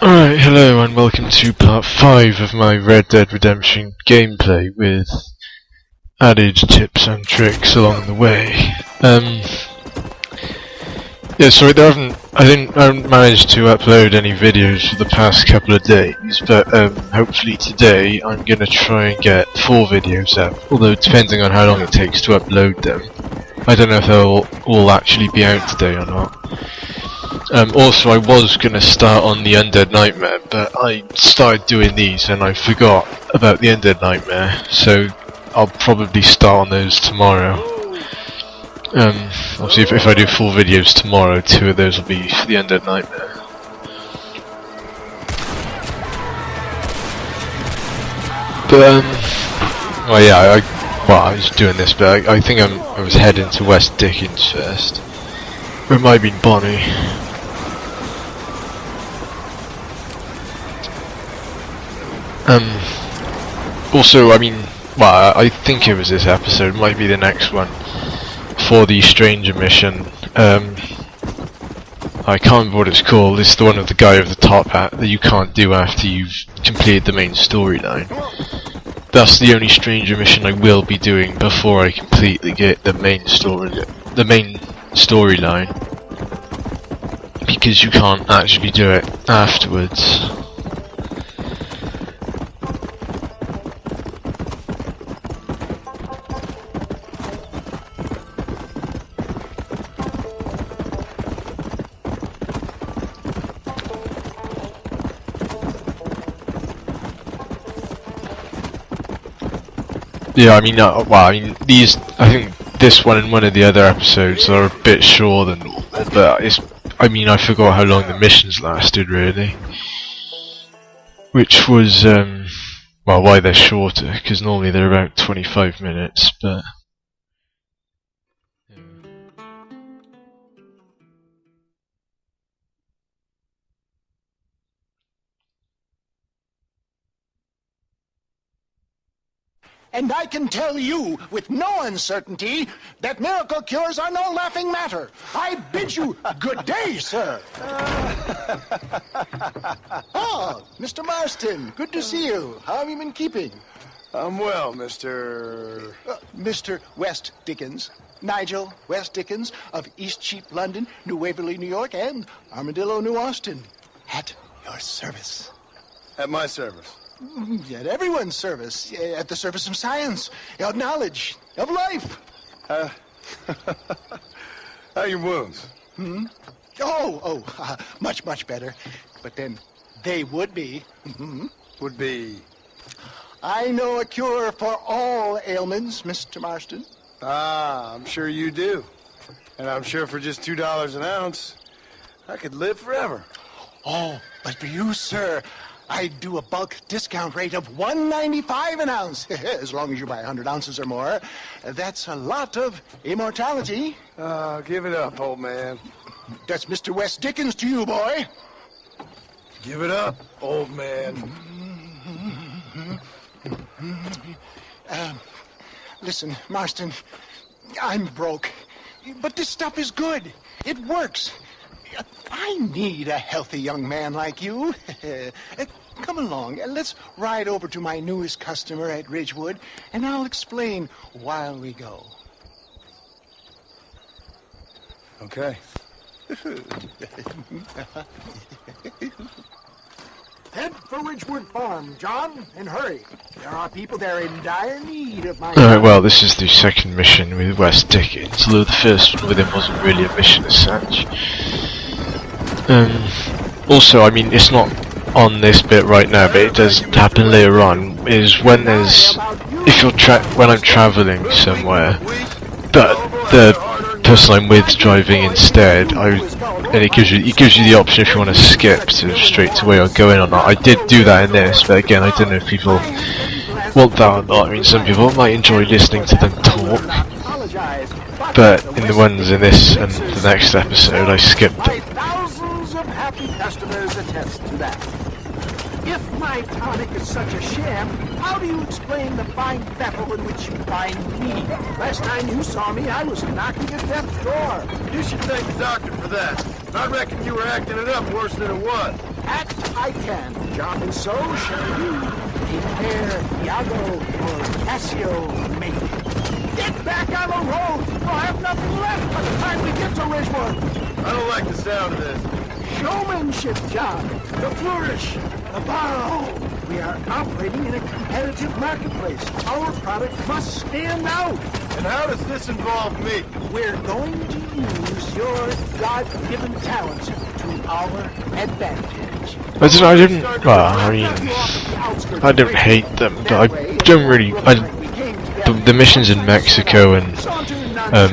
Alright, hello and welcome to part 5 of my Red Dead Redemption gameplay with added tips and tricks along the way. Yeah, sorry, I haven't managed to upload any videos for the past couple of days, but hopefully today I'm gonna try and get 4 videos up, although depending on how long it takes to upload them. I don't know if they'll all actually be out today or not. Also, I was going to start on the Undead Nightmare, but I started doing these and I forgot about the Undead Nightmare, so I'll probably start on those tomorrow. Obviously, if I do 4 videos tomorrow, 2 of those will be for the Undead Nightmare. But, well, yeah, I was doing this, but I think I was heading to West Dickins first. Or it might have been Bonnie. Also, I mean, well, I think it was this episode, might be the next one, for the Stranger mission. I can't remember what it's called. It's the one with the guy with the top hat that you can't do after you've completed the main storyline. That's the only Stranger mission I will be doing before I completely get the main storyline, because you can't actually do it afterwards. Yeah, I mean, these, I think this one and one of the other episodes are a bit shorter than normal, but I forgot how long the missions lasted, really. Which was, well, why they're shorter, because normally they're about 25 minutes, but... And I can tell you, with no uncertainty, that miracle cures are no laughing matter. I bid you good day, sir. Oh, Mr. Marston, good to see you. How have you been keeping? I'm well, Mr. Mr. West Dickins. Nigel West Dickins of Eastcheap, London, New Waverly, New York, and Armadillo, New Austin. At your service. At my service. At everyone's service, at the service of science, of knowledge, of life. How are your wounds? Much, much better. But then they would be. Would be? I know a cure for all ailments, Mr. Marston. Ah, I'm sure you do. And I'm sure for just $2 an ounce, I could live forever. Oh, but for you, sir, I'd do a bulk discount rate of $1.95 an ounce, as long as you buy 100 ounces or more. That's a lot of immortality. Give it up, old man. That's Mr. West Dickins to you, boy. Give it up, old man. Listen, Marston, I'm broke, but this stuff is good. It works. I need a healthy young man like you. Come along, and let's ride over to my newest customer at Ridgewood, and I'll explain while we go. Okay. Head for Ridgewood Farm, John, and hurry. There are people there in dire need of my... Alright, well, this is the second mission with West Dickins, although the first one with him wasn't really a mission as such. Also, I mean, it's not on this bit right now, but it does happen later on, is when there's... when I'm travelling somewhere, but the person I'm with driving instead, and it gives you the option if you want to skip to straight away or go in or not. I did do that in this, but again, I don't know if people want that or not. I mean, some people might enjoy listening to them talk, but in the ones in this and the next episode, I skipped them. Thousands of happy customers attest to that. If my tonic is such a sham, how do you explain the fine battle in which you find me? Last time you saw me, I was knocking at death's door. You should thank the doctor for that. I reckon you were acting it up worse than it was. That I can. Job and so shall you. Prepare Iago or Cassio make. Get back on the road! We'll have nothing left by the time we get to Ridgewood. I don't like the sound of this. Showmanship job. The flourish. The borrow. We are operating in a competitive marketplace. Our product must stand out. And how does this involve me? We're going to use your God-given talents to our advantage. I didn't, well, I mean, I don't hate them, but I don't really, the missions in Mexico and, I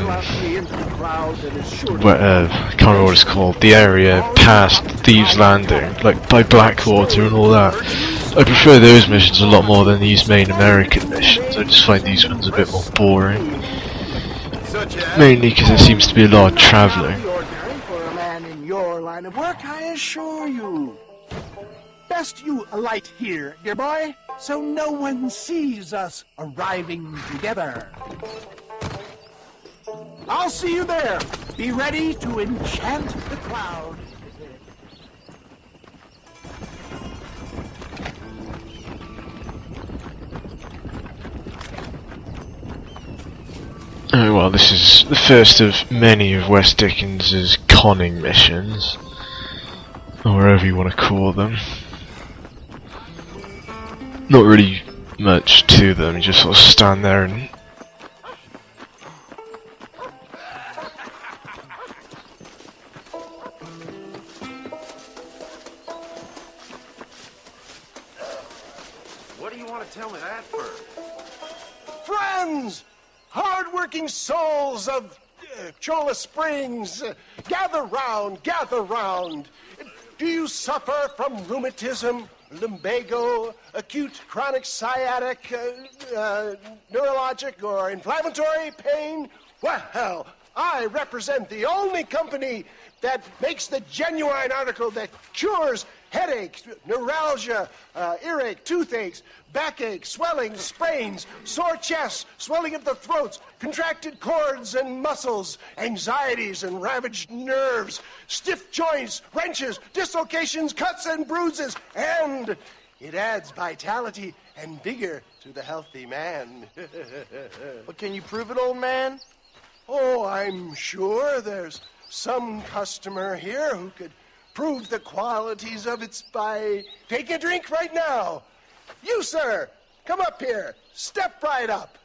can't remember what it's called, the area past Thieves Landing, like by Blackwater and all that, I prefer those missions a lot more than these main American missions. I just find these ones a bit more boring. Mainly because there seems to be a lot of travelling. For a man in your line of work, I assure you. Best you alight here, dear boy, so no one sees us arriving together. I'll see you there. Be ready to enchant the crowd. Oh, well, this is the first of many of West Dickins' conning missions, or whatever you want to call them. Not really much to them, you just sort of stand there and... What do you want to tell me that for? Friends! Hard-working souls of Cholla Springs, gather round, gather round. Do you suffer from rheumatism, lumbago, acute chronic sciatic, neurologic or inflammatory pain? Well, I represent the only company that makes the genuine article that cures headaches, neuralgia, earache, toothaches, backache, swelling, sprains, sore chests, swelling of the throats, contracted cords and muscles, anxieties and ravaged nerves, stiff joints, wrenches, dislocations, cuts and bruises, and it adds vitality and vigor to the healthy man. But can you prove it, old man? Oh, I'm sure there's some customer here who could prove the qualities of it by taking a drink right now. You, sir, come up here. Step right up.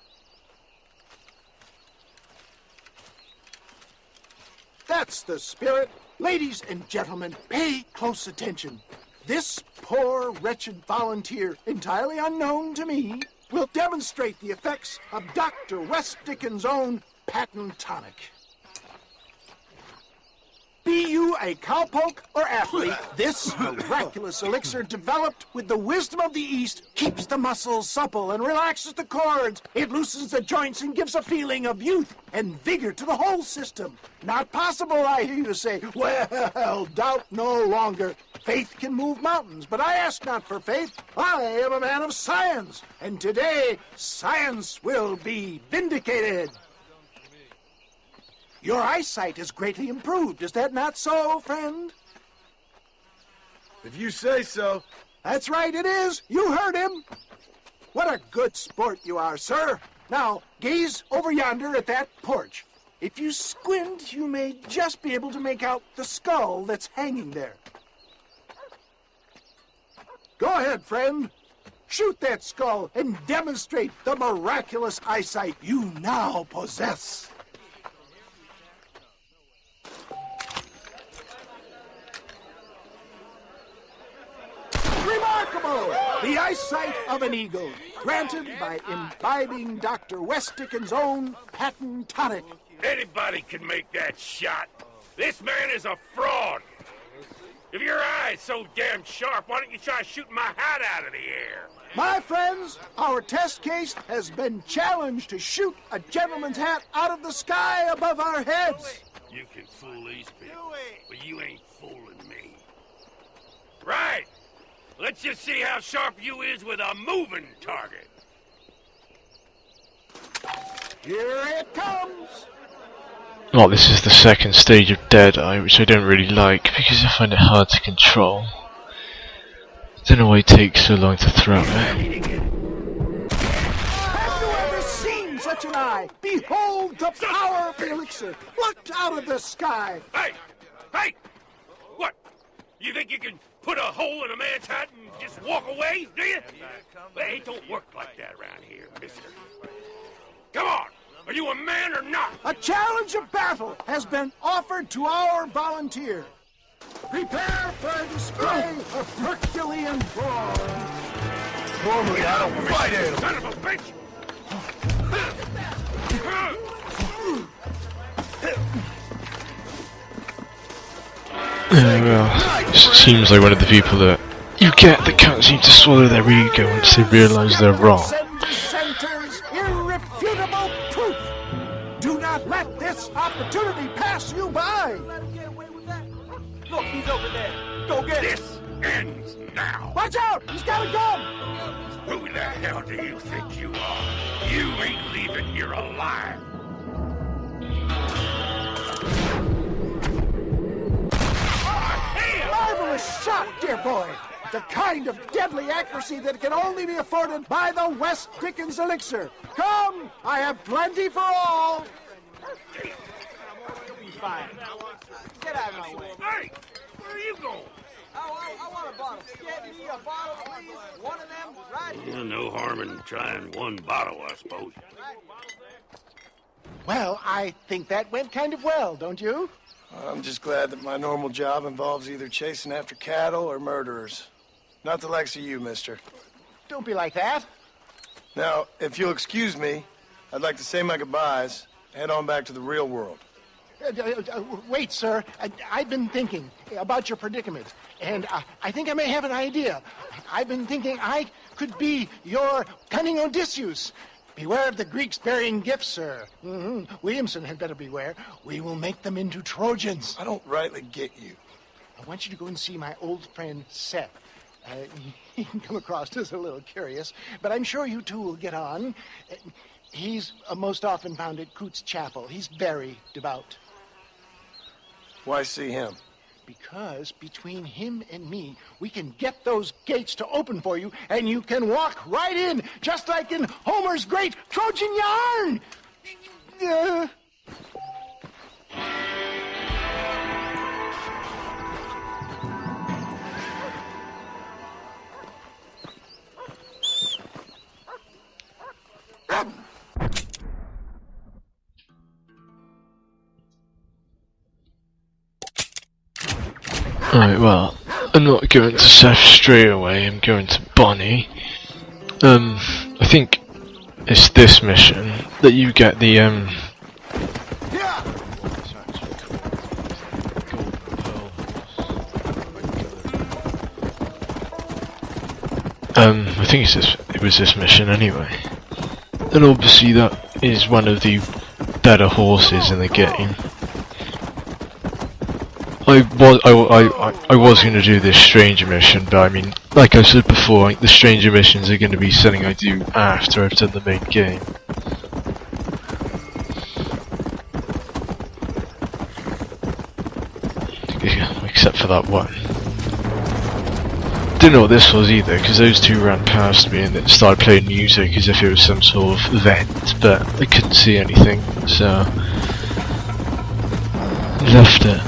That's the spirit. Ladies and gentlemen, pay close attention. This poor, wretched volunteer, entirely unknown to me, will demonstrate the effects of Dr. West Dickins' own patent tonic. Be you a cowpoke or athlete, this miraculous elixir developed with the wisdom of the East keeps the muscles supple and relaxes the cords. It loosens the joints and gives a feeling of youth and vigor to the whole system. Not possible, I hear you say. Well, doubt no longer. Faith can move mountains, but I ask not for faith. I am a man of science, and today science will be vindicated. Your eyesight is greatly improved. Is that not so, friend? If you say so. That's right, it is. You heard him. What a good sport you are, sir. Now, gaze over yonder at that porch. If you squint, you may just be able to make out the skull that's hanging there. Go ahead, friend. Shoot that skull and demonstrate the miraculous eyesight you now possess. Remarkable! The eyesight of an eagle, granted by imbibing Dr. West Dickins' own patent tonic. Anybody can make that shot. This man is a fraud. If your eye's so damn sharp, why don't you try shooting my hat out of the air? My friends, our test case has been challenged to shoot a gentleman's hat out of the sky above our heads. You can fool these people, but you ain't fooling me. Right. Let's just see how sharp you is with a moving target. Here it comes. Well, this is the second stage of Deadeye, which I don't really like because I find it hard to control. Don't know why it takes so long to throw it. Have you ever seen such an eye? Behold the power of the elixir, plucked out of the sky. Hey! Hey! What? You think you can put a hole in a man's hat and just walk away, do you? Well, it don't work like that around here, mister. Come on! Are you a man or not? A challenge of battle has been offered to our volunteer. Prepare for a display of Herculean brawn. Normally I don't fight animals. Son of a bitch! Well, it seems like one of the people that you get that can't seem to swallow their ego once they realise they're wrong. Center's irrefutable proof. Do not let this opportunity pass you by. Look, he's over there. Go get him. This ends now! Watch out! He's got a gun! Who the hell do you think you are? You ain't leaving here alive! Marvelous shot, dear boy. The kind of deadly accuracy that can only be afforded by the West Dickins elixir. Come, I have plenty for all. You'll be fine. Get out of my way. Hey! Where are you going? I want a bottle. Get me a bottle, please. One of them, right here. No harm in trying one bottle, I suppose. Well, I think that went kind of well, don't you? I'm just glad that my normal job involves either chasing after cattle or murderers. Not the likes of you, mister. Don't be like that. Now, if you'll excuse me, I'd like to say my goodbyes, head on back to the real world. Wait, sir. I've been thinking about your predicament, and I think I may have an idea. I've been thinking I could be your cunning Odysseus. Beware of the Greeks bearing gifts, sir. Williamson had better beware. We will make them into Trojans. I don't rightly get you. I want you to go and see my old friend Seth. He can come across as a little curious, but I'm sure you two will get on. He's most often found at Coots Chapel. He's very devout. Why see him? Because between him and me, we can get those gates to open for you, and you can walk right in, just like in Homer's great Trojan yarn! Right, well, I'm not going to Seth straight away, I'm going to Bonnie. I think it's this mission that you get the, I think it was this mission anyway. And obviously that is one of the better horses in the game. I was going to do this stranger mission, but I mean, like I said before, the stranger missions are going to be something I do after I've done the main game. Except for that one. Didn't know what this was either, because those two ran past me and it started playing music as if it was some sort of event, but I couldn't see anything, so left it.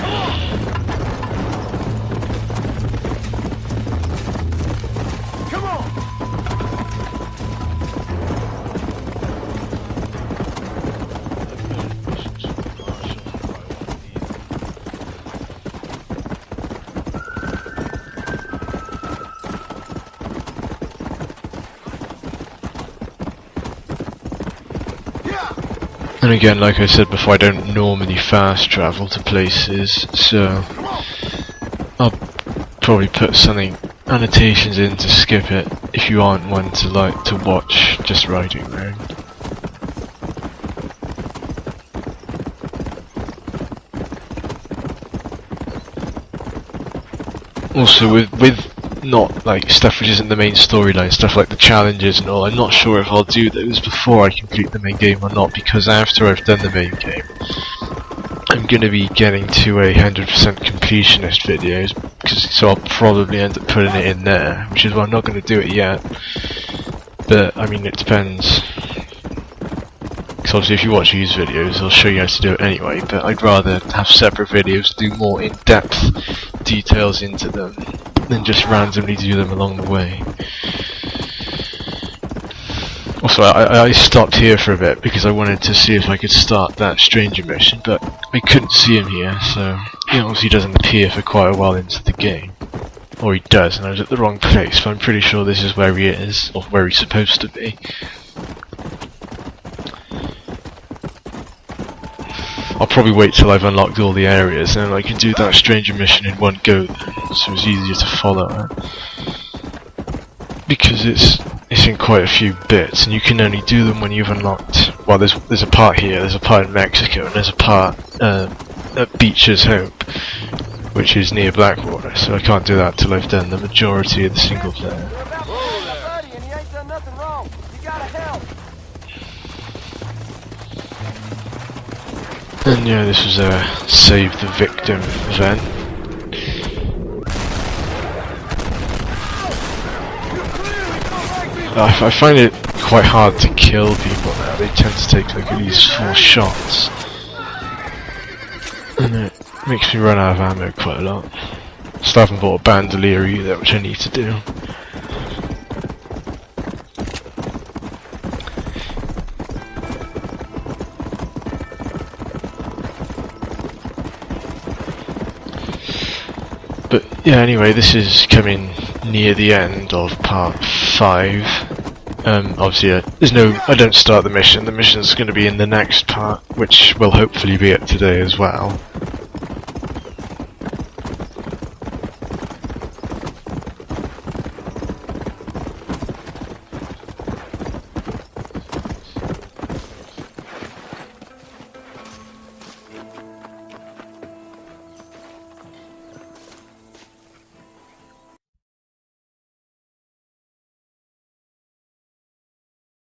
And again, like I said before, I don't normally fast travel to places, so I'll probably put something, annotations in to skip it, if you aren't one to like to watch just riding around. Also, with not like stuff which isn't the main storyline, stuff like the challenges and all, I'm not sure if I'll do those before I complete the main game or not, because after I've done the main game I'm going to be getting to 100% complete completionist videos, so I'll probably end up putting it in there, which is why I'm not going to do it yet. But I mean, it depends. Because obviously, if you watch these videos, I'll show you how to do it anyway. But I'd rather have separate videos, do more in-depth details into them, than just randomly do them along the way. Also, I stopped here for a bit because I wanted to see if I could start that stranger mission, but I couldn't see him here, so he obviously doesn't appear for quite a while into the game. Or he does, and I was at the wrong place, but I'm pretty sure this is where he is, or where he's supposed to be. I'll probably wait till I've unlocked all the areas, and then I can do that stranger mission in one go then, so it's easier to follow it. Because it's in quite a few bits, and you can only do them when you've unlocked. Well, there's a part here, there's a part in Mexico, and there's a part at Beecher's Hope, which is near Blackwater. So I can't do that till I've done the majority of the single player. You're about to lose a buddy and he ain't done nothing wrong. You gotta help. And yeah, this was a save the victim event. I find it quite hard to kill people now. They tend to take like at least 4 shots, and it makes me run out of ammo quite a lot. Still haven't bought a bandolier either, which I need to do. But yeah, anyway, this is coming near the end of part 5. Obviously, I don't start the mission. The mission's going to be in the next part, which will hopefully be up today as well.